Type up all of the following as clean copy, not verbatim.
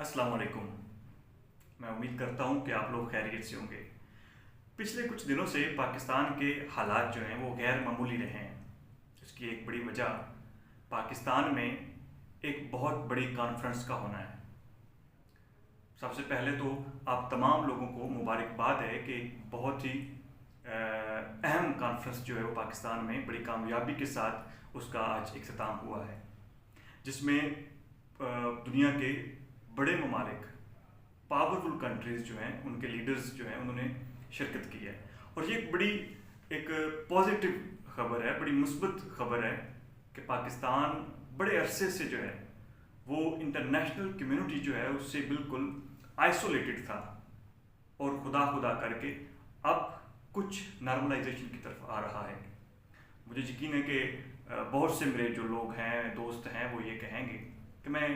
अस्सलाम वालेकुम। मैं उम्मीद करता हूँ कि आप लोग खैरियत से होंगे। पिछले कुछ दिनों से पाकिस्तान के हालात जो हैं वो गैर मामूली रहे हैं। इसकी एक बड़ी वजह पाकिस्तान में एक बहुत बड़ी कॉन्फ्रेंस का होना है। सबसे पहले तो आप तमाम लोगों को मुबारकबाद है कि बहुत ही अहम कॉन्फ्रेंस जो है वो पाकिस्तान में बड़ी कामयाबी के साथ उसका आज इख्तिताम हुआ है, जिसमें दुनिया के बड़े ममालिक, पावरफुल कंट्रीज़ जो हैं उनके लीडर्स जो हैं उन्होंने शिरकत की है। और ये एक बड़ी एक पॉजिटिव ख़बर है, बड़ी मुस्बत ख़बर है कि पाकिस्तान बड़े अरसे से जो है वो इंटरनेशनल कम्युनिटी जो है उससे बिल्कुल आइसोलेटेड था और खुदा खुदा करके अब कुछ नॉर्मलाइजेशन की तरफ आ रहा है। मुझे यकीन है कि बहुत से मेरे जो लोग हैं, दोस्त हैं, वो ये कहेंगे कि मैं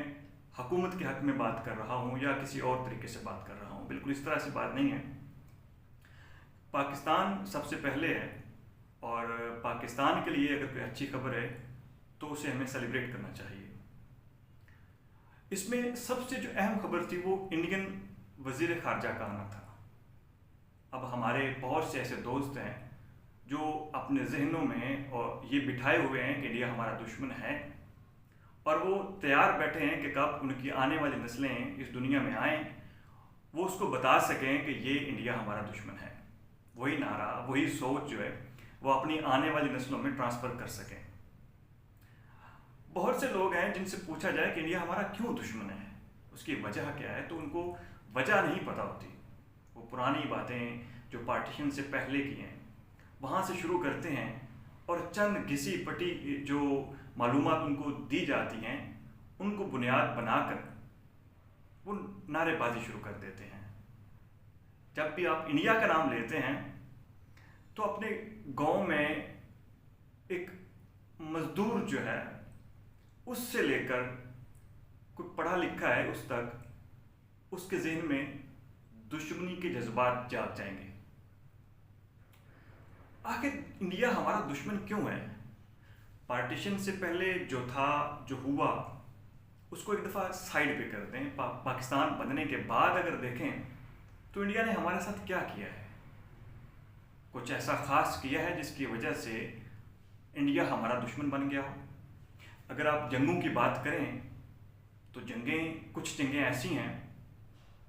हुकूमत के हक़ में बात कर रहा हूँ या किसी और तरीके से बात कर रहा हूँ। बिल्कुल इस तरह से बात नहीं है। पाकिस्तान सबसे पहले है और पाकिस्तान के लिए अगर कोई अच्छी खबर है तो उसे हमें सेलिब्रेट करना चाहिए। इसमें सबसे जो अहम खबर थी वो इंडियन वज़ीर ख़ारजा का आना था। अब हमारे बहुत से ऐसे दोस्त हैं जो अपने जहनों में और ये बिठाए हुए हैं कि इंडिया हमारा दुश्मन है और वो तैयार बैठे हैं कि कब उनकी आने वाली नस्लें इस दुनिया में आएँ वो उसको बता सकें कि ये इंडिया हमारा दुश्मन है। वही नारा, वही सोच जो है वो अपनी आने वाली नस्लों में ट्रांसफ़र कर सकें। बहुत से लोग हैं जिनसे पूछा जाए कि इंडिया हमारा क्यों दुश्मन है, उसकी वजह क्या है, तो उनको वजह नहीं पता होती। वो पुरानी बातें जो पार्टीशन से पहले की हैं वहाँ से शुरू करते हैं और चंद घिसी पटी जो मालूमात उनको दी जाती हैं उनको बुनियाद बनाकर वो नारेबाजी शुरू कर देते हैं। जब भी आप इंडिया का नाम लेते हैं तो अपने गांव में एक मज़दूर जो है उससे लेकर कोई पढ़ा लिखा है उस तक उसके ज़हन में दुश्मनी के जज्बात जाग जाएंगे। आखिर इंडिया हमारा दुश्मन क्यों है? पार्टीशन से पहले जो था, जो हुआ, उसको एक दफ़ा साइड पे कर दें। पाकिस्तान बनने के बाद अगर देखें तो इंडिया ने हमारे साथ क्या किया है। कुछ ऐसा ख़ास किया है जिसकी वजह से इंडिया हमारा दुश्मन बन गया हो? अगर आप जंगों की बात करें तो कुछ जंगें ऐसी हैं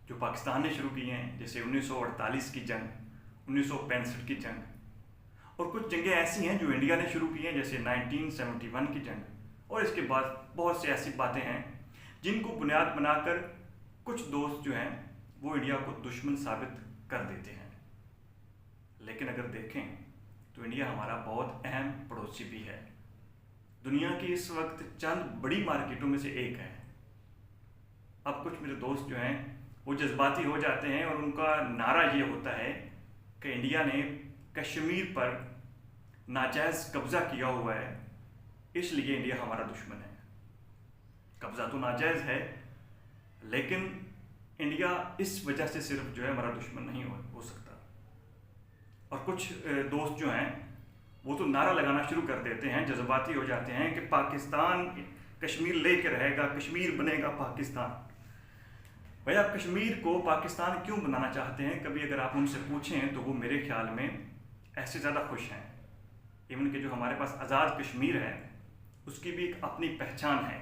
जो पाकिस्तान ने शुरू की हैं, जैसे 1948 की जंग, 1965 की जंग, और कुछ जंगें ऐसी हैं जो इंडिया ने शुरू की हैं, जैसे 1971 की जंग। और इसके बाद बहुत सी ऐसी बातें हैं जिनको बुनियाद बनाकर कुछ दोस्त जो हैं वो इंडिया को दुश्मन साबित कर देते हैं। लेकिन अगर देखें तो इंडिया हमारा बहुत अहम पड़ोसी भी है। दुनिया की इस वक्त चंद बड़ी मार्केटों में से एक है। अब कुछ मेरे दोस्त जो हैं वो जज्बाती हो जाते हैं और उनका नारा ये होता है कि इंडिया ने कश्मीर पर नाजायज़ कब्ज़ा किया हुआ है, इसलिए इंडिया हमारा दुश्मन है। कब्ज़ा तो नाजायज़ है, लेकिन इंडिया इस वजह से सिर्फ जो है हमारा दुश्मन नहीं हो सकता। और कुछ दोस्त जो हैं वो तो नारा लगाना शुरू कर देते हैं, जज्बाती हो जाते हैं कि पाकिस्तान कश्मीर लेके रहेगा, कश्मीर बनेगा पाकिस्तान। भाई, आप कश्मीर को पाकिस्तान क्यों बनाना चाहते हैं? कभी अगर आप उनसे पूछें तो वो मेरे ख्याल में ऐसे ज़्यादा खुश हैं। इवन कि जो हमारे पास आज़ाद कश्मीर है उसकी भी एक अपनी पहचान है।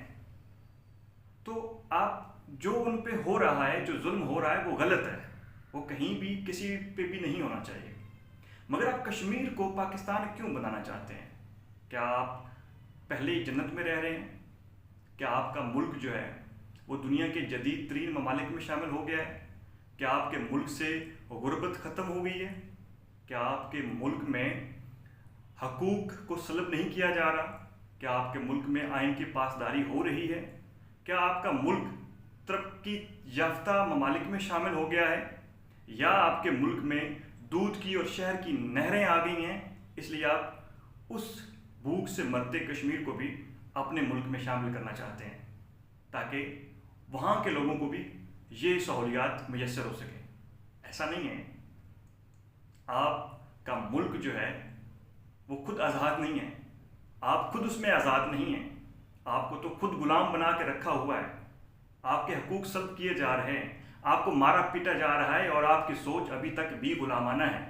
तो आप जो उन पे हो रहा है, जो जुल्म हो रहा है, वो गलत है। वो कहीं भी किसी पे भी नहीं होना चाहिए। मगर आप कश्मीर को पाकिस्तान क्यों बनाना चाहते हैं? क्या आप पहले ही जन्नत में रह रहे हैं? क्या आपका मुल्क जो है वो दुनिया के जदीद तरीन ममालिक में शामिल हो गया है? क्या आपके मुल्क से गुर्बत ख़त्म हो गई है? क्या आपके मुल्क में हकूक़ को सलब नहीं किया जा रहा? क्या आपके मुल्क में आइन की पासदारी हो रही है? क्या आपका मुल्क तरक्की याफ्ता ममालिक में शामिल हो गया है? या आपके मुल्क में दूध की और शहर की नहरें आ गई हैं, इसलिए आप उस भूख से मरते कश्मीर को भी अपने मुल्क में शामिल करना चाहते हैं ताकि वहाँ के लोगों को भी ये सहूलियात मैसर हो सकें? ऐसा नहीं है। आपका मुल्क जो है वो खुद आज़ाद नहीं है, आप खुद उसमें आज़ाद नहीं हैं। आपको तो खुद गुलाम बना के रखा हुआ है। आपके हकूक सल्ब किए जा रहे हैं, आपको मारा पीटा जा रहा है और आपकी सोच अभी तक भी गुलामाना है।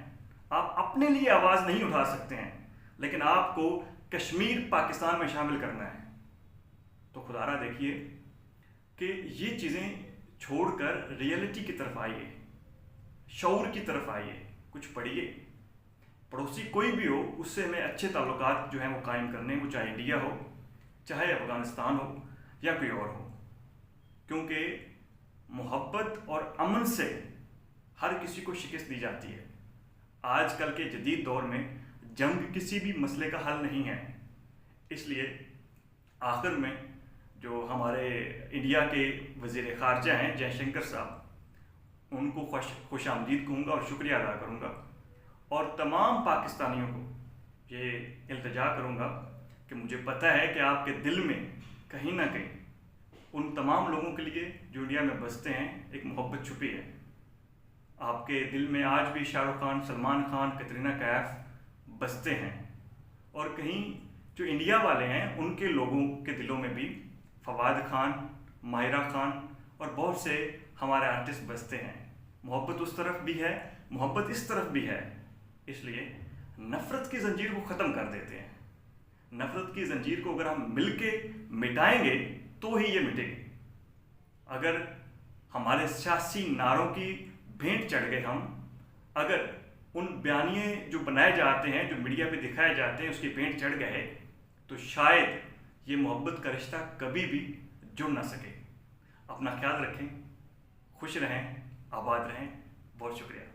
आप अपने लिए आवाज़ नहीं उठा सकते हैं, लेकिन आपको कश्मीर पाकिस्तान में शामिल करना है। तो खुदारा देखिए कि ये चीज़ें छोड़कर रियलिटी की तरफ आइए, शऊर की तरफ आइए, कुछ पढ़िए। पड़ोसी कोई भी हो उससे हमें अच्छे ताल्लुकात जो हैं वो कायम करने, वो चाहे इंडिया हो, चाहे अफ़गानिस्तान हो या कोई और हो, क्योंकि मोहब्बत और अमन से हर किसी को शिकस्त दी जाती है। आजकल के जदीद दौर में जंग किसी भी मसले का हल नहीं है। इसलिए आखिर में जो हमारे इंडिया के वज़ीर ख़ारजा हैं जयशंकर साहब, उनको खुश आमदीद कहूँगा और शुक्रिया अदा करूँगा, और तमाम पाकिस्तानियों को ये इल्तिजा करूँगा कि मुझे पता है कि आपके दिल में कहीं ना कहीं उन तमाम लोगों के लिए जो इंडिया में बसते हैं एक मोहब्बत छुपी है। आपके दिल में आज भी शाहरुख खान, सलमान खान, कतरीना कैफ बसते हैं, और कहीं जो इंडिया वाले हैं उनके लोगों के दिलों में भी फवाद खान, माहिरा खान और बहुत से हमारे आर्टिस्ट बसते हैं। मोहब्बत उस तरफ भी है, मोहब्बत इस तरफ भी है। इसलिए नफ़रत की ज़ंजीर को ख़त्म कर देते हैं। नफ़रत की ज़ंजीर को अगर हम मिलके मिटाएंगे तो ही ये मिटेगी। अगर हमारे सियासी नारों की भेंट चढ़ गए हम, अगर उन बयानिए जो बनाए जाते हैं, जो मीडिया पे दिखाए जाते हैं, उसकी भेंट चढ़ गए, तो शायद ये मोहब्बत का रिश्ता कभी भी जुड़ ना सके। अपना ख्याल रखें, खुश रहें, आबाद रहें। बहुत शुक्रिया।